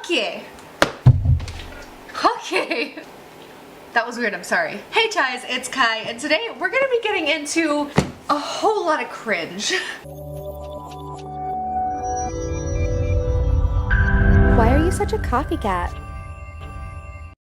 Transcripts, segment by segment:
Okay. Okay. That was weird, I'm sorry. Hey Ties, it's Kai, and today we're gonna be getting into a whole lot of cringe. Why are you such a copycat?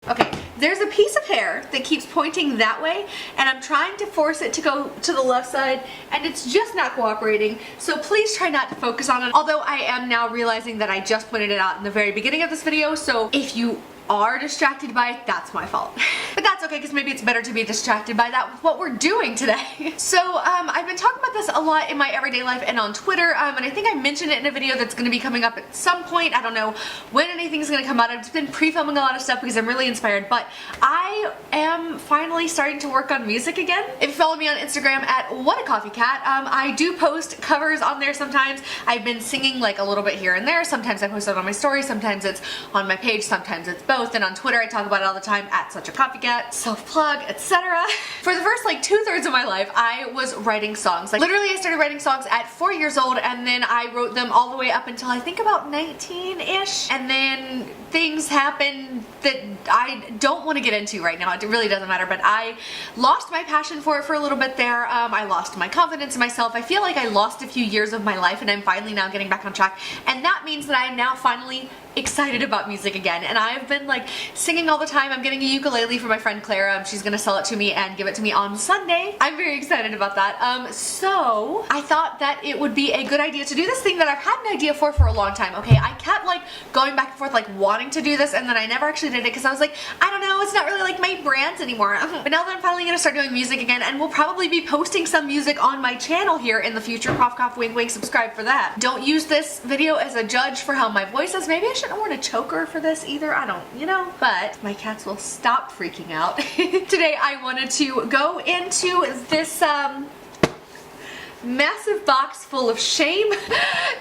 Okay, there's a piece of hair that keeps pointing that way, and I'm trying to force it to go to the left side, and it's just not cooperating, so please try not to focus on it. Although I am now realizing that I just pointed it out in the very beginning of this video, so if you are distracted by it, that's my fault. But that's okay, because maybe it's better to be distracted by that with what we're doing today. So I've been talking about this a lot in my everyday life and on Twitter, and I think I mentioned it in a video that's going to be coming up at some point. I don't know when anything's going to come out. I've just been pre-filming a lot of stuff because I'm really inspired, but I am finally starting to work on music again. If you follow me on Instagram at whatacoffeecat, I do post covers on there sometimes. I've been singing like a little bit here and there. Sometimes I post it on my story, sometimes it's on my page, sometimes it's both. And on Twitter I talk about it all the time at SUUUUPER, self-plug, etc. For the first like 2/3 of my life I was writing songs. Like literally I started writing songs at 4 years old, and then I wrote them all the way up until I think about 19-ish, and then things happened that I don't want to get into right now. It really doesn't matter, but I lost my passion for it for a little bit there. I lost my confidence in myself. I feel like I lost a few years of my life, and I'm finally now getting back on track, and that means that I am now finally excited about music again, and I've been like singing all the time. I'm getting a ukulele for my friend Clara. She's gonna sell it to me and give it to me on Sunday. I'm very excited about that. So I thought that it would be a good idea to do this thing that I've had an idea for a long time. Okay, I kept like going back and forth like wanting to do this, and then I never actually did it because I was like, I don't know, it's not really like my brand anymore. But now that I'm finally gonna start doing music again, and we'll probably be posting some music on my channel here in the future. Cough cough wink wink, subscribe for that. Don't use this video as a judge for how my voice is. Maybe I shouldn't wear a choker for this either, I don't, you know, but my cats will stop freaking out. Today I wanted to go into this massive box full of shame.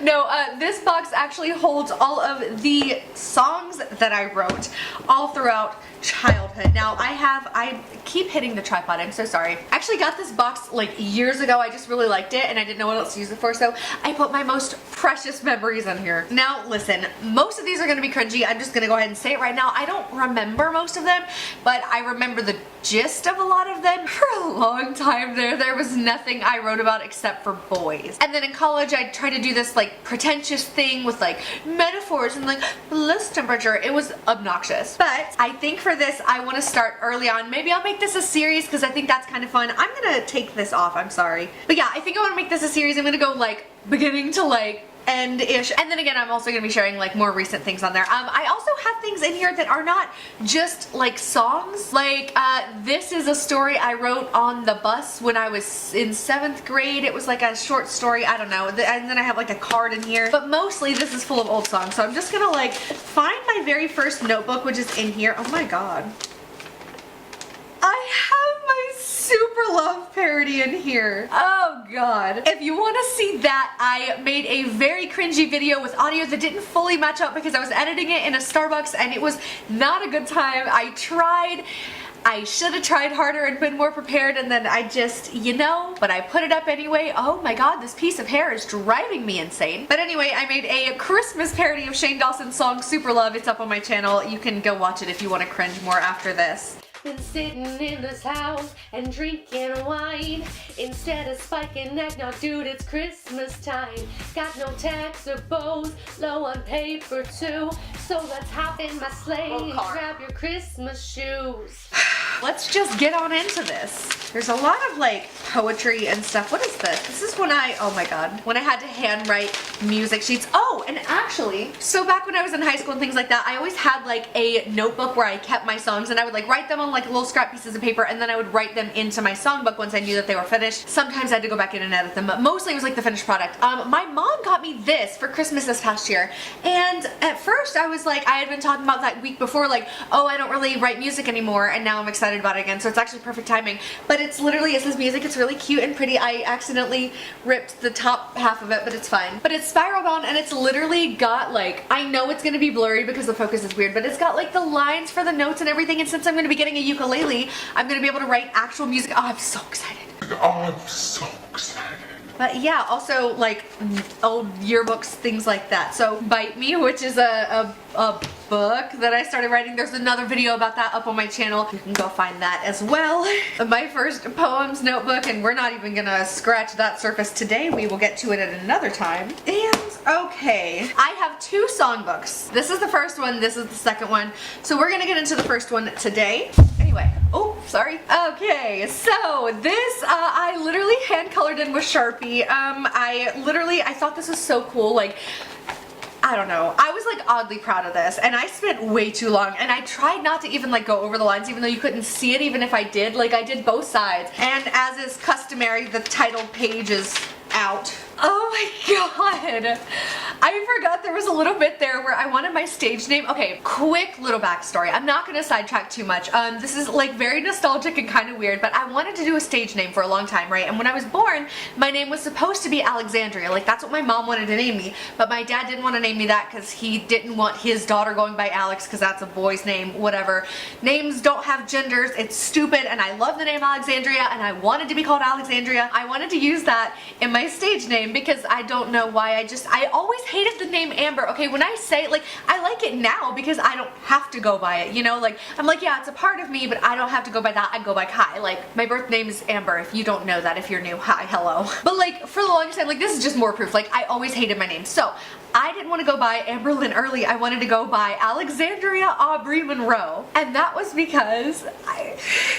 No, this box actually holds all of the songs that I wrote all throughout childhood. Now I keep hitting the tripod, I'm so sorry. I actually got this box like years ago. I just really liked it and I didn't know what else to use it for, so I put my most precious memories in here. Now listen, most of these are gonna be cringy. I'm just gonna go ahead and say it right now. I don't remember most of them, but I remember the gist of a lot of them. For a long time there was nothing I wrote about except for boys. And then in college I tried to do this like pretentious thing with like metaphors and like bliss temperature. It was obnoxious. But I think for this I want to start early on. Maybe I'll make this a series because I think that's kind of fun. I'm gonna take this off, I'm sorry. But yeah, I think I want to make this a series. I'm gonna go like beginning to like end-ish, and then again I'm also going to be sharing like more recent things on there. I also have things in here that are not just like songs. Like this is a story I wrote on the bus when I was in 7th grade. It was like a short story, I don't know, and then I have like a card in here, but mostly this is full of old songs. So I'm just gonna like find my very first notebook, which is in here. Oh my god, I have my SUPERLUV parody in here. Oh god. If you want to see that, I made a very cringy video with audio that didn't fully match up because I was editing it in a Starbucks and it was not a good time. I tried. I should have tried harder and been more prepared, and then I just, you know, but I put it up anyway. Oh my god, this piece of hair is driving me insane. But anyway, I made a Christmas parody of Shane Dawson's song SUPERLUV. It's up on my channel. You can go watch it if you want to cringe more after this. Been sitting in this house and drinking wine instead of spiking eggnog, dude, it's Christmas time. Got no tax or bows, low on paper too, so let's hop in my sleigh and grab your Christmas shoes. Let's just get on into this. There's a lot of like poetry and stuff. What is this? This is when oh my god, when I had to handwrite music sheets. Oh, and actually, so back when I was in high school and things like that, I always had like a notebook where I kept my songs, and I would like write them on like little scrap pieces of paper, and then I would write them into my songbook once I knew that they were finished. Sometimes I had to go back in and edit them, but mostly it was like the finished product. My mom got me this for Christmas this past year, and at first I was like, I had been talking about that week before, like, oh, I don't really write music anymore, and now I'm excited about it again, so it's actually perfect timing. But it's literally, it says music, it's really cute and pretty. I accidentally ripped the top half of it, but it's fine. But it's spiral bound, and it's literally got like, I know it's gonna be blurry because the focus is weird, but it's got like the lines for the notes and everything, and since I'm gonna be getting a ukulele, I'm gonna be able to write actual music. Oh, I'm so excited. Oh, I'm so excited. But yeah, also like old yearbooks, things like that. So Bite Me, which is a book that I started writing. There's another video about that up on my channel. You can go find that as well. My first poems notebook, and we're not even gonna scratch that surface today. We will get to it at another time. And okay, I have two songbooks. This is the first one, this is the second one. So we're gonna get into the first one today. Anyway, oh, sorry. Okay, so this, I literally hand colored in with Sharpie. I thought this was so cool. Like, I don't know. I was like oddly proud of this, and I spent way too long, and I tried not to even like go over the lines even though you couldn't see it even if I did. Like, I did both sides, and as is customary, the title page is out. Oh my god! I forgot there was a little bit there where I wanted my stage name. Okay, quick little backstory. I'm not gonna sidetrack too much. This is like very nostalgic and kind of weird, but I wanted to do a stage name for a long time, right? And when I was born, my name was supposed to be Alexandria. Like, that's what my mom wanted to name me, but my dad didn't want to name me that because he didn't want his daughter going by Alex because that's a boy's name, whatever. Names don't have genders. It's stupid, and I love the name Alexandria, and I wanted to be called Alexandria. I wanted to use that in my stage name because I don't know why. I always hated the name Amber. Okay, when I say, like, I like it now because I don't have to go by it, you know? Like, I'm like, yeah, it's a part of me, but I don't have to go by that. I go by Kai. Like, my birth name is Amber. If you don't know that, if you're new, hi, hello. But like, for the longest time, like, this is just more proof. Like, I always hated my name. So, I didn't want to go by Amberlynn Early. I wanted to go by Alexandria Aubrey Monroe. And that was because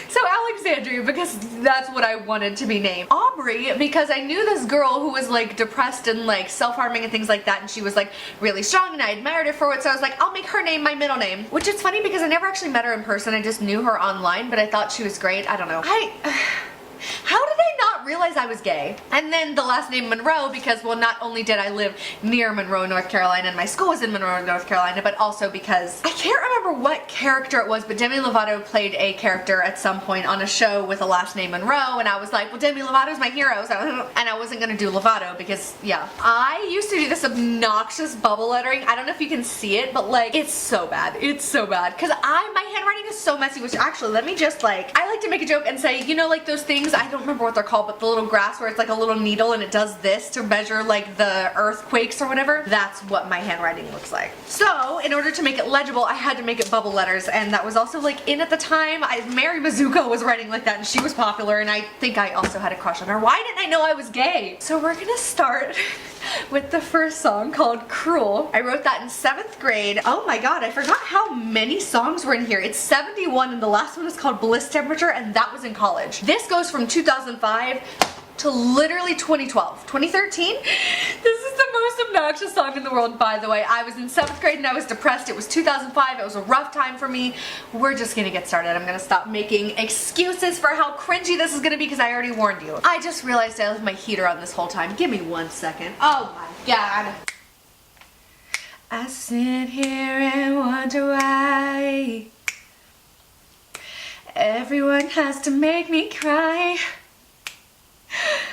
so Alexandria, because that's what I wanted to be named. Aubrey, because I knew this girl who was like depressed and like self-harming and things like that, and she was like really strong, and I admired her for it, so I was like, I'll make her name my middle name. Which is funny because I never actually met her in person. I just knew her online, but I thought she was great. I don't know. How did I not realize I was gay? And then the last name Monroe, because, well, not only did I live near Monroe, North Carolina, and my school was in Monroe, North Carolina, but also because I can't remember what character it was, but Demi Lovato played a character at some point on a show with a last name Monroe, and I was like, well, Demi Lovato's my hero, so and I wasn't gonna do Lovato because, yeah. I used to do this obnoxious bubble lettering. I don't know if you can see it, but like, it's so bad. It's so bad. Because my handwriting is so messy, which actually, let me just like, I like to make a joke and say, you know, like those things, I don't remember what they're called, but the little grass where it's like a little needle and it does this to measure like the earthquakes or whatever. That's what my handwriting looks like. So in order to make it legible, I had to make it bubble letters, and that was also like in at the time. Mary Mizuko was writing like that, and she was popular, and I think I also had a crush on her. Why didn't I know I was gay? So we're gonna start with the first song called Cruel. I wrote that in 7th grade. Oh my god, I forgot how many songs were in here. It's 71, and the last one is called Bliss Temperature, and that was in college. This goes from 2005 to literally 2012. 2013? This is the most obnoxious song in the world, by the way. I was in 7th grade and I was depressed. It was 2005. It was a rough time for me. We're just gonna get started. I'm gonna stop making excuses for how cringy this is gonna be because I already warned you. I just realized I left my heater on this whole time. Give me 1 second. Oh my god. I sit here and wonder why everyone has to make me cry.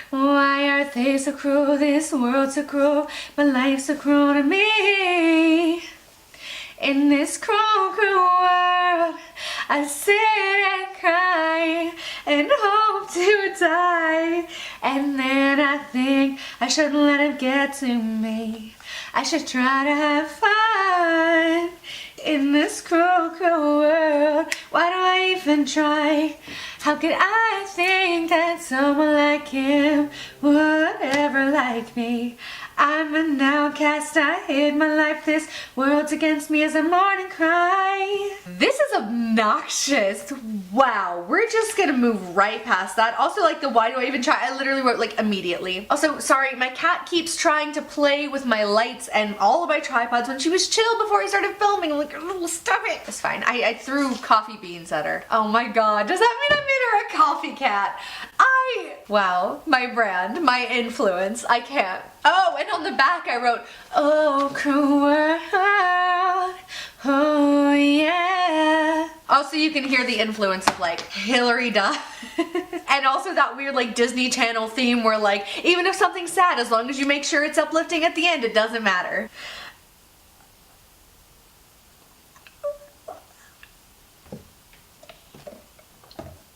Why are they so cruel, this world so cruel, my life so cruel to me? In this cruel, cruel world, I sit and cry and hope to die. And then I think I shouldn't let it get to me. I should try to have fun in this cruel, cruel world. Why do I even try? How could I think that someone like him would ever like me? I'm an outcast, I hate my life, this world's against me as a morning cry. This is obnoxious. Wow, we're just gonna move right past that. Also, like the why do I even try, I literally wrote like immediately. Also, sorry, my cat keeps trying to play with my lights and all of my tripods when she was chill before I started filming. I'm like, oh, stop it. It's fine, I threw coffee beans at her. Oh my god, does that mean I made her a coffee cat? Wow, my brand, my influence, I can't. Oh, and on the back I wrote, oh, cruel world, oh yeah. Also, you can hear the influence of like Hilary Duff. And also that weird like Disney Channel theme where like, even if something's sad, as long as you make sure it's uplifting at the end, it doesn't matter.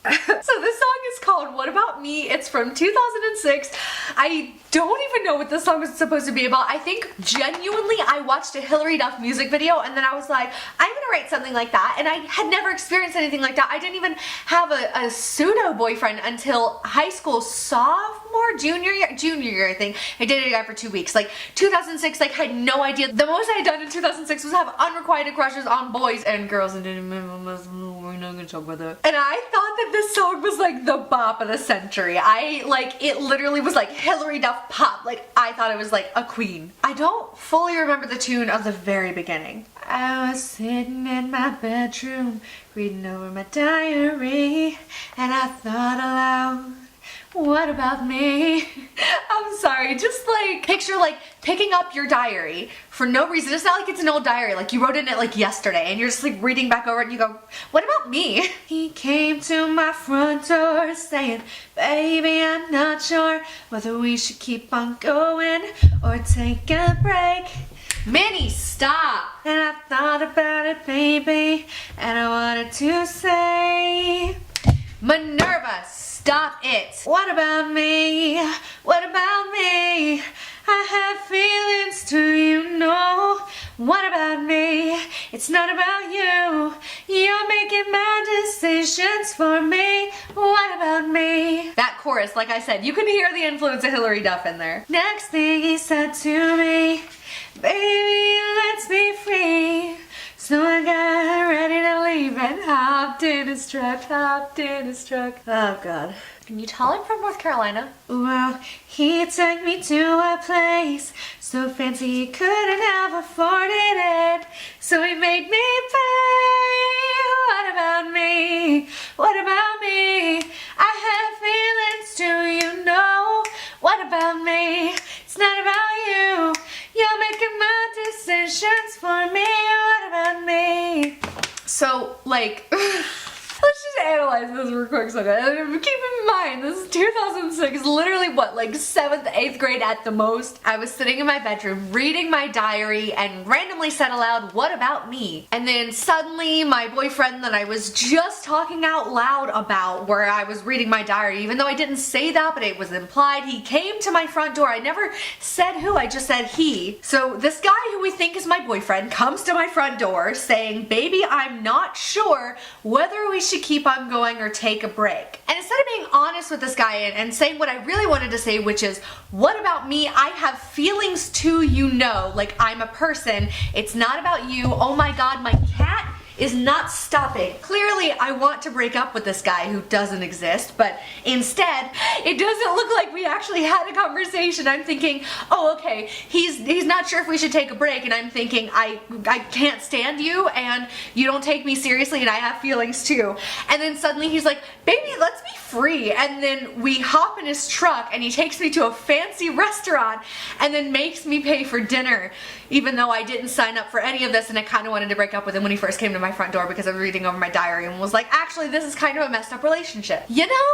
So this song is called What About Me? It's from 2006. I don't even know what this song was supposed to be about. I think genuinely I watched a Hilary Duff music video and then I was like, I'm gonna write something like that, and I had never experienced anything like that. I didn't even have a pseudo boyfriend until high school junior year I think. I dated a guy for 2 weeks. Like 2006, like I had no idea. The most I had done in 2006 was have unrequited crushes on boys and girls, and we're not gonna talk about that. And I thought that this song was like the bop of the century. It literally was like Hilary Duff pop. Like I thought it was like a queen. I don't fully remember the tune of the very beginning. I was sitting in my bedroom reading over my diary and I thought aloud, what about me? I'm sorry, just like picture like picking up your diary for no reason. It's not like it's an old diary, like you wrote in it like yesterday and you're just like reading back over it and you go, what about me? He came to my front door saying, baby, I'm not sure whether we should keep on going or take a break. Minnie, stop! And I thought about it, baby, and I wanted to say, Minerva, stop it! What about me? What about me? I have feelings, do you know? What about me? It's not about you. You're making my decisions for me. What about me? That chorus, like I said, you can hear the influence of Hilary Duff in there. Next thing he said to me, baby, let's be free. So I got ready to leave and hopped in his truck, Oh God. Can you tell I'm from North Carolina? Well, he took me to a place so fancy he couldn't have afforded it. So he made me pay. What about me? What about me? I have feelings, do you know? What about me? It's not about you. You're making my decisions for me. What about me? So, like, let's just analyze this real quick. So keep in mind, this is 2006, literally what, like 7th, 8th grade at the most. I was sitting in my bedroom reading my diary and randomly said aloud, what about me? And then suddenly my boyfriend that I was just talking out loud about where I was reading my diary, even though I didn't say that, but it was implied, he came to my front door. I never said who, I just said he. So this guy who we think is my boyfriend comes to my front door saying, baby, I'm not sure whether we should keep on going or take a break. And instead of being honest with this guy and saying what I really wanted to say, which is, what about me? I have feelings too, you know, like I'm a person. It's not about you. Oh my God, my cat is not stopping. Clearly, I want to break up with this guy who doesn't exist, but instead, it doesn't look like we actually had a conversation. I'm thinking, oh, okay, he's not sure if we should take a break, and I'm thinking, I can't stand you, and you don't take me seriously, and I have feelings too. And then suddenly he's like, baby, let's be free. And then we hop in his truck, and he takes me to a fancy restaurant, and then makes me pay for dinner, even though I didn't sign up for any of this, and I kind of wanted to break up with him when he first came to my front door because I was reading over my diary and was like, actually, this is kind of a messed up relationship. You know?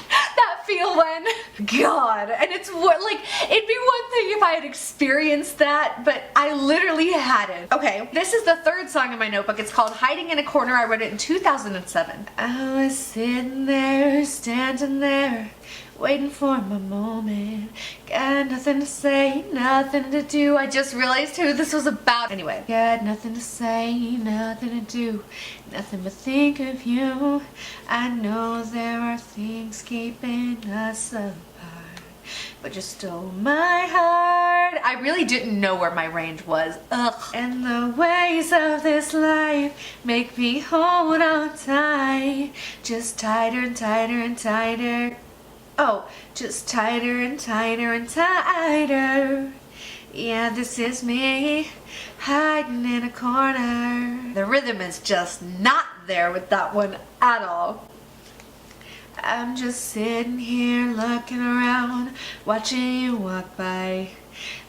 That feel when, God, and it's what, like, it'd be one thing if I had experienced that, but I literally hadn't. Okay, this is the third song in my notebook. It's called Hiding in a Corner. I wrote it in 2007. I was sitting there, standing there, waiting for my moment. Got nothing to say, nothing to do. I just realized who this was about. Anyway, got nothing to say, nothing to do, nothing but think of you. I know there are things keeping us apart, but you stole my heart. I really didn't know where my range was. Ugh. And the ways of this life make me hold on tight, just tighter and tighter and tighter. Oh, just tighter and tighter and tighter. Yeah, this is me, hiding in a corner. The rhythm is just not there with that one at all. I'm just sitting here looking around, watching you walk by,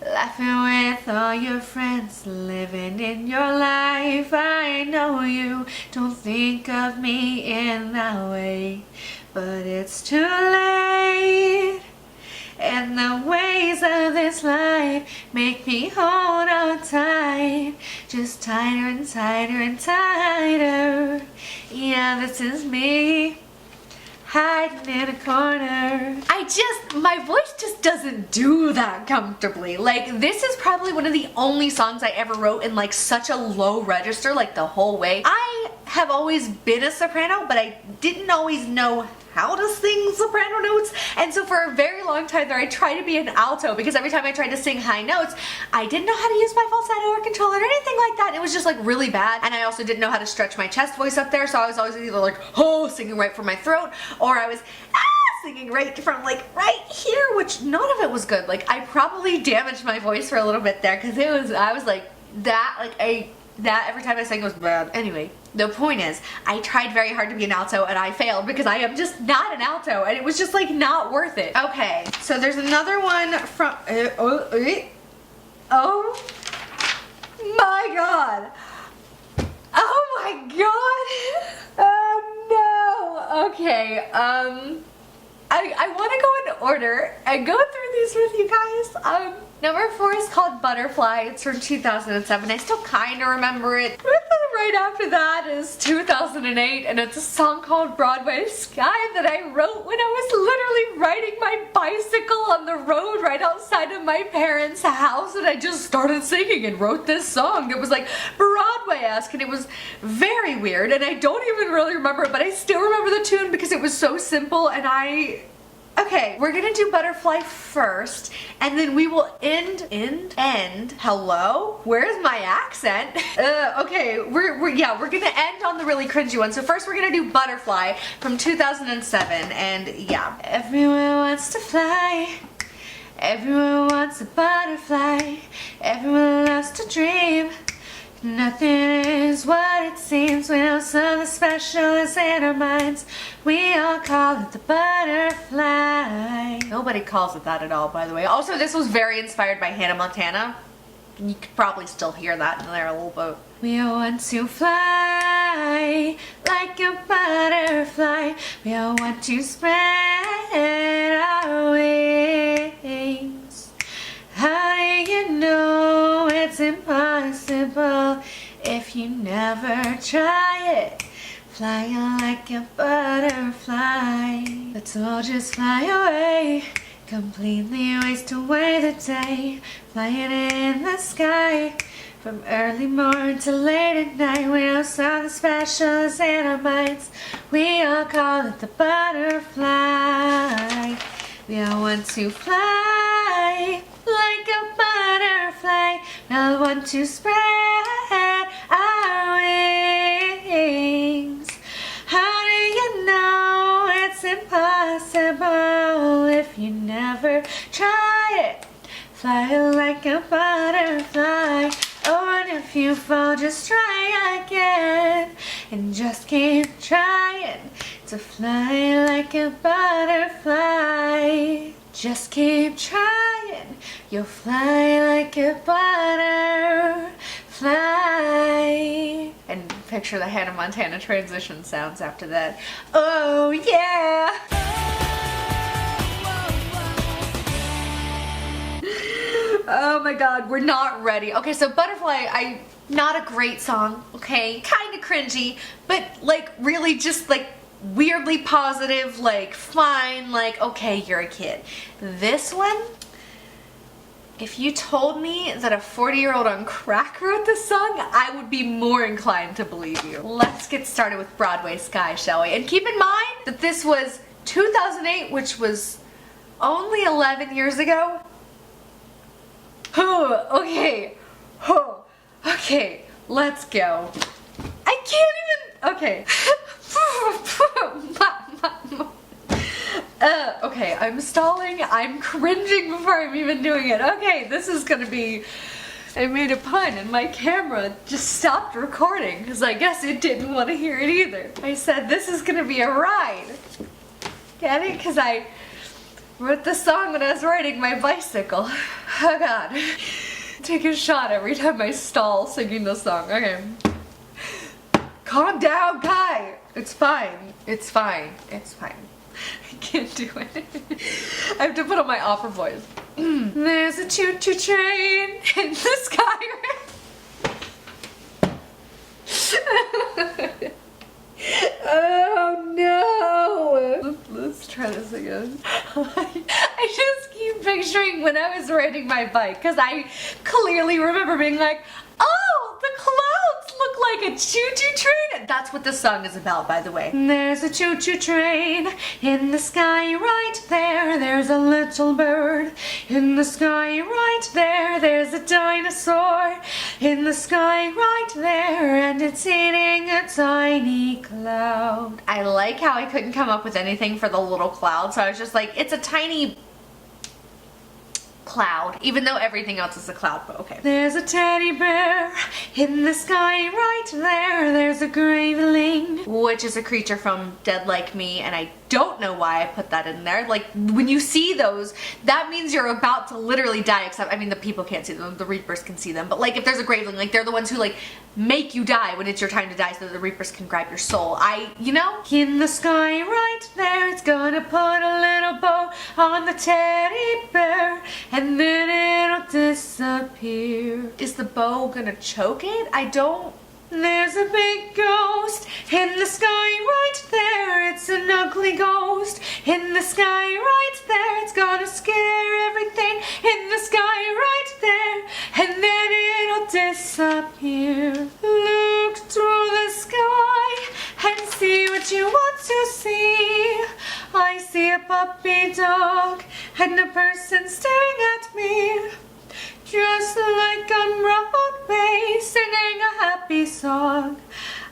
laughing with all your friends, living in your life. I know you don't think of me in that way, but it's too late. And the ways of this life make me hold on tight, just tighter and tighter and tighter. Yeah, this is me, hiding in a corner. My voice just doesn't do that comfortably. Like, this is probably one of the only songs I ever wrote in like such a low register, like the whole way. I have always been a soprano, but I didn't always know how to sing soprano notes, and so for a very long time there I tried to be an alto because every time I tried to sing high notes I didn't know how to use my falsetto or control or anything like that. It was just like really bad, and I also didn't know how to stretch my chest voice up there, so I was always either like singing right from my throat, or I was singing right from like right here, which none of it was good. Like, I probably damaged my voice for a little bit there because I was like that, like that every time I sang was bad. Anyway, the point is, I tried very hard to be an alto and I failed because I am just not an alto, and it was just like not worth it. Okay, so there's another one from, oh my god. Oh my god. Oh no. Okay, I want to go in order and go through these with you guys. Number 4 is called Butterfly. It's from 2007. I still kind of remember it. Right after that is 2008, and it's a song called Broadway Sky that I wrote when I was literally riding my bicycle on the road right outside of my parents' house, and I just started singing and wrote this song that was like Broadway-esque, and it was very weird, and I don't even really remember it, but I still remember the tune because it was so simple, and Okay, we're gonna do Butterfly first, and then we will end, hello? Where's my accent? Okay, we're gonna end on the really cringy one. So first we're gonna do Butterfly from 2007, and yeah. Everyone wants to fly, everyone wants a butterfly, everyone loves to dream. Nothing is what it seems. We know something special is in our minds. We all call it the butterfly. Nobody calls it that at all, by the way. Also, this was very inspired by Hannah Montana. You could probably still hear that in there a little bit. We all want to fly like a butterfly. We all want to spread our wings. How do you know it's impossible if you never try it? Flying like a butterfly. Let's all just fly away, completely waste away the day. Flying in the sky, from early morn to late at night. We know something special is in our minds. We all call it the butterfly. We all want to fly like a butterfly. We all want to spread our wings. How do you know it's impossible if you never try it? Fly like a butterfly. Oh, and if you fall, just try again, and just keep trying to fly like a butterfly. Just keep trying, you'll fly like a butterfly. And picture the Hannah Montana transition sounds after that. Oh yeah! Oh my god, we're not ready. Okay, so Butterfly, not a great song, okay? Kinda cringy, but like really just like weirdly positive, like fine, like okay, you're a kid. This one, if you told me that a 40-year-old on crack wrote this song, I would be more inclined to believe you. Let's get started with Broadway Sky, shall we? And keep in mind that this was 2008, which was only 11 years ago. Okay. Okay, let's go. I can't even, okay. Okay, I'm stalling, I'm cringing before I'm even doing it. Okay, this is gonna be, I made a pun and my camera just stopped recording because I guess it didn't want to hear it either. I said this is gonna be a ride. Get it? Because I wrote the song when I was riding my bicycle. Oh god. Take a shot every time I stall singing the song. Okay. Calm down, Kai. It's fine. It's fine. It's fine. I can't do it. I have to put on my opera voice. There's a choo-choo train in the sky. Oh no. again. I just keep picturing when I was riding my bike, because I clearly remember being like, oh, the clouds look like a choo-choo train. That's what this song is about, by the way. There's a choo-choo train in the sky right there. There's a little bird in the sky right there. There's a dinosaur in the sky right there, and it's eating a tiny cloud. I like how I couldn't come up with anything for the little cloud, so I was just like, it's a tiny cloud, even though everything else is a cloud, but okay. There's a teddy bear in the sky right there. There's a graveling, which is a creature from Dead Like Me, and I don't know why I put that in there. Like, when you see those, that means you're about to literally die, except, I mean, the people can't see them, the reapers can see them, but like, if there's a graveling, like, they're the ones who, like, make you die when it's your time to die so the reapers can grab your soul. You know? In the sky right there, it's gonna put a little bow on the teddy bear, and then it'll disappear. Is the bow gonna choke it? I don't... There's a big ghost in the sky right there. It's an ugly ghost in the sky right there. It's gonna scare everything in the sky right there, and then it'll disappear. Look through the sky and see what you want to see. I see a puppy dog and a person staring at me, just like on Broadway, singing a happy song.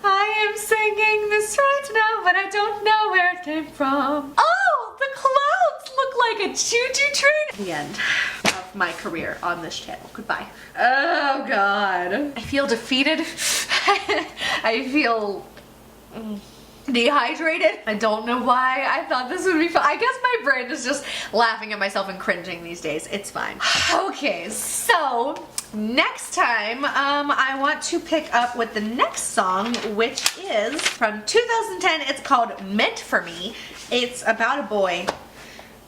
I am singing this right now, but I don't know where it came from. Oh, the clouds look like a choo-choo train. The end of my career on this channel. Goodbye. Oh God. I feel defeated. I feel... dehydrated. I don't know why I thought this would be fun. I guess my brain is just laughing at myself and cringing these days. It's fine. Okay, so next time I want to pick up with the next song, which is from 2010. It's called Meant for Me. It's about a boy.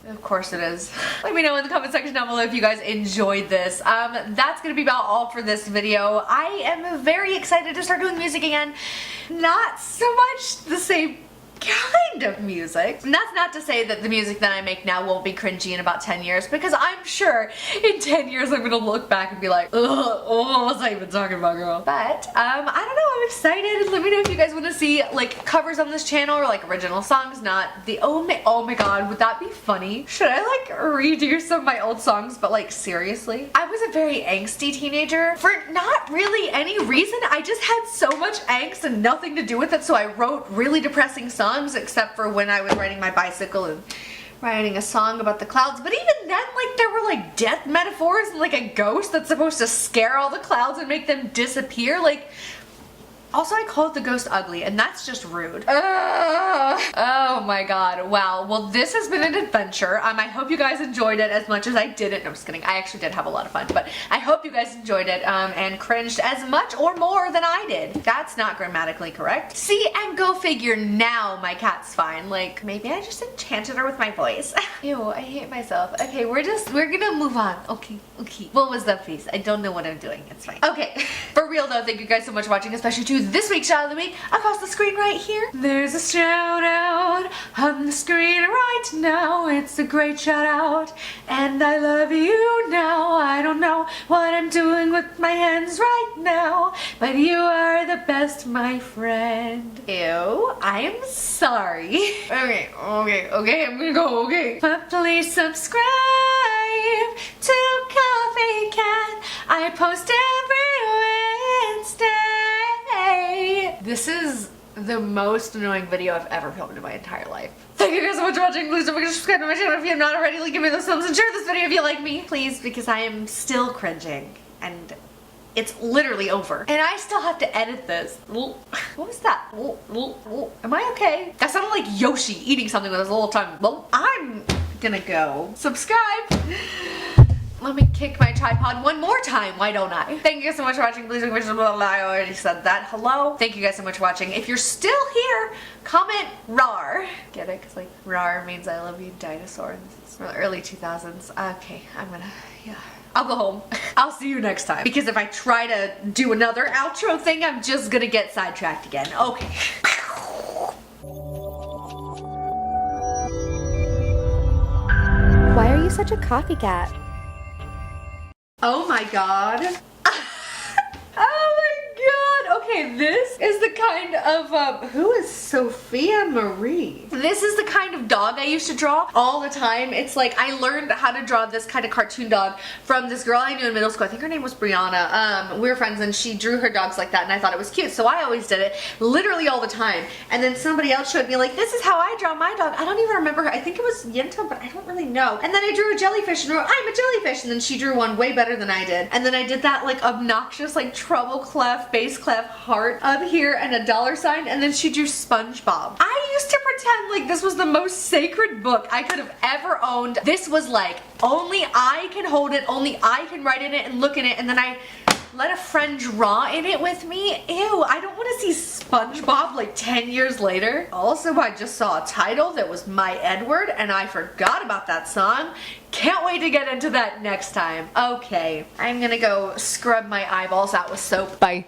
Of course it is. Let me know in the comment section down below if you guys enjoyed this. That's gonna be about all for this video. I am very excited to start doing music again. Not so much the same kind of music. And that's not to say that the music that I make now won't be cringy in about 10 years, because I'm sure in 10 years I'm gonna look back and be like, ugh, oh, what was I even talking about, girl? But, I don't know, I'm excited. Let me know if you guys want to see, like, covers on this channel, or, like, original songs, not the, oh my god, would that be funny? Should I, like, redo some of my old songs, but, like, seriously? I was a very angsty teenager for not really any reason. I just had so much angst and nothing to do with it, so I wrote really depressing songs, except for when I was riding my bicycle and writing a song about the clouds. But even then, like, there were like death metaphors and like a ghost that's supposed to scare all the clouds and make them disappear. Like, also I called the ghost ugly, and that's just rude. Oh my god. Wow. Well, this has been an adventure. I hope you guys enjoyed it as much as I did it. No, I'm just kidding. I actually did have a lot of fun, but I hope you guys enjoyed it and cringed as much or more than I did. That's not grammatically correct. See, and go figure, now my cat's fine. Like, maybe I just enchanted her with my voice. Ew, I hate myself. Okay, we're gonna move on. Okay. What was that face? I don't know what I'm doing. It's fine. Okay. For real though, thank you guys so much for watching, especially to this week's shout out of the week across the screen right here. There's a shout out on the screen right now. It's a great shout out, and I love you now. I don't know what I'm doing with my hands right now, but you are the best, my friend. Ew, I am sorry. Okay, I'm gonna go, okay. But please subscribe to Coffee Cat. I post every Wednesday. This is the most annoying video I've ever filmed in my entire life. Thank you guys so much for watching. Please don't forget to subscribe to my channel if you have not already. Give me those thumbs and share this video if you like me, please, because I am still cringing and it's literally over. And I still have to edit this. What was that? Am I okay? That sounded like Yoshi eating something with his little tongue. Well, I'm gonna go subscribe. Let me kick my tripod one more time. Why don't I? Thank you guys so much for watching. Please don't forget to I already said that. Hello. Thank you guys so much for watching. If you're still here, comment RAR. Get it? Because like RAR means I love you, dinosaur. It's from the early 2000s. Okay, yeah. I'll go home. I'll see you next time. Because if I try to do another outro thing, I'm just gonna get sidetracked again. Okay. Why are you such a copycat? Oh my god. Oh my god. Okay, this is the kind of, who is Sophia Marie? This is the kind of dog I used to draw all the time. It's like I learned how to draw this kind of cartoon dog from this girl I knew in middle school. I think her name was Brianna. We were friends and she drew her dogs like that and I thought it was cute. So I always did it literally all the time. And then somebody else showed me like, this is how I draw my dog. I don't even remember her. I think it was Yenta, but I don't really know. And then I drew a jellyfish and wrote, I'm a jellyfish. And then she drew one way better than I did. And then I did that like obnoxious like treble clef, bass clef heart up here and a $sign. And then she drew SpongeBob. I used to pretend like this was the most sacred book I could have ever owned. This was like, only I can hold it, only I can write in it and look in it, and then I let a friend draw in it with me. Ew, I don't want to see SpongeBob like 10 years later. Also, I just saw a title that was My Edward and I forgot about that song. Can't wait to get into that next time. Okay, I'm gonna go scrub my eyeballs out with soap. Bye.